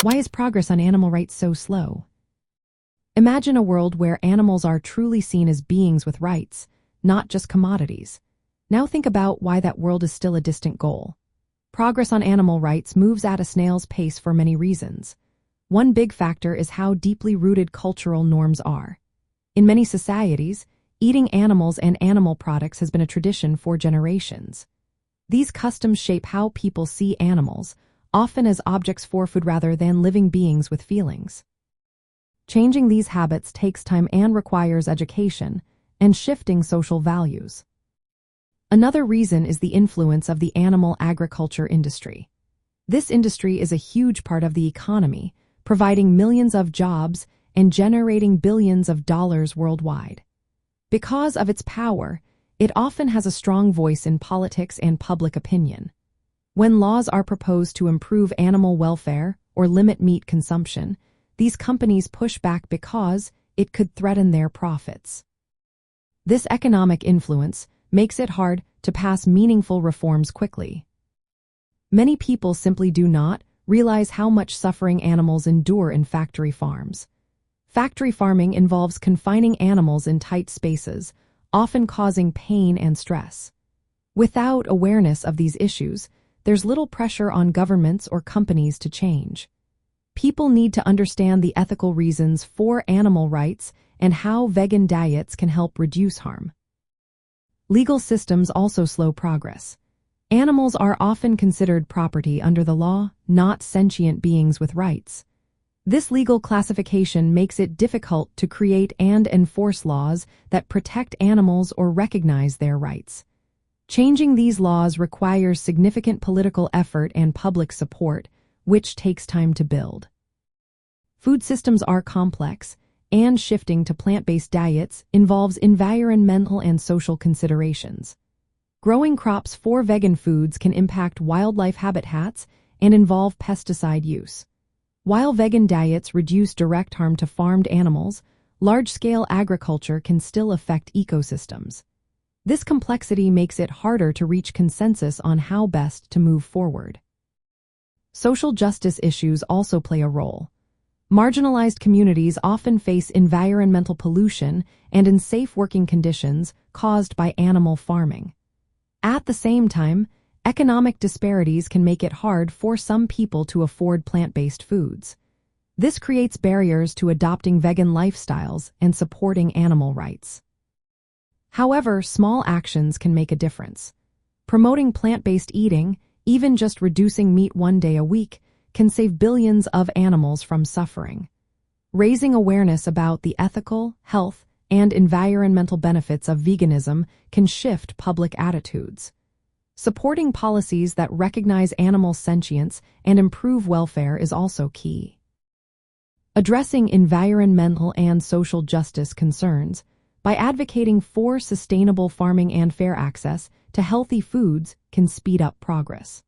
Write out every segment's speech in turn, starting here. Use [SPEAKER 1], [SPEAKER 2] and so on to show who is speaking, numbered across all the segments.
[SPEAKER 1] Why is progress on animal rights so slow? Imagine a world where animals are truly seen as beings with rights, not just commodities. Now think about why that world is still a distant goal. Progress on animal rights moves at a snail's pace for many reasons. One big factor is how deeply rooted cultural norms are. In many societies, eating animals and animal products has been a tradition for generations. These customs shape how people see animals, often as objects for food rather than living beings with feelings. Changing these habits takes time and requires education and shifting social values. Another reason is the influence of the animal agriculture industry. This industry is a huge part of the economy, providing millions of jobs and generating billions of dollars worldwide. Because of its power, it often has a strong voice in politics and public opinion. When laws are proposed to improve animal welfare or limit meat consumption, these companies push back because it could threaten their profits. This economic influence makes it hard to pass meaningful reforms quickly. Many people simply do not realize how much suffering animals endure in factory farms. Factory farming involves confining animals in tight spaces, often causing pain and stress. Without awareness of these issues, there's little pressure on governments or companies to change. People need to understand the ethical reasons for animal rights and how vegan diets can help reduce harm. Legal systems also slow progress. Animals are often considered property under the law, not sentient beings with rights. This legal classification makes it difficult to create and enforce laws that protect animals or recognize their rights. Changing these laws requires significant political effort and public support, which takes time to build. Food systems are complex, and shifting to plant-based diets involves environmental and social considerations. Growing crops for vegan foods can impact wildlife habitats and involve pesticide use. While vegan diets reduce direct harm to farmed animals, large-scale agriculture can still affect ecosystems. This complexity makes it harder to reach consensus on how best to move forward. Social justice issues also play a role. Marginalized communities often face environmental pollution and unsafe working conditions caused by animal farming. At the same time, economic disparities can make it hard for some people to afford plant-based foods. This creates barriers to adopting vegan lifestyles and supporting animal rights. However, small actions can make a difference. Promoting plant-based eating, even just reducing meat one day a week, can save billions of animals from suffering. Raising awareness about the ethical, health, and environmental benefits of veganism can shift public attitudes. Supporting policies that recognize animal sentience and improve welfare is also key. Addressing environmental and social justice concerns by advocating for sustainable farming and fair access to healthy foods can speed up progress.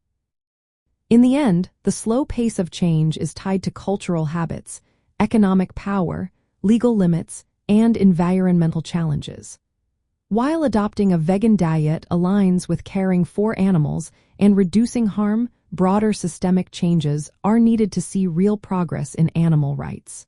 [SPEAKER 1] In the end, the slow pace of change is tied to cultural habits, economic power, legal limits, and environmental challenges. While adopting a vegan diet aligns with caring for animals and reducing harm, broader systemic changes are needed to see real progress in animal rights.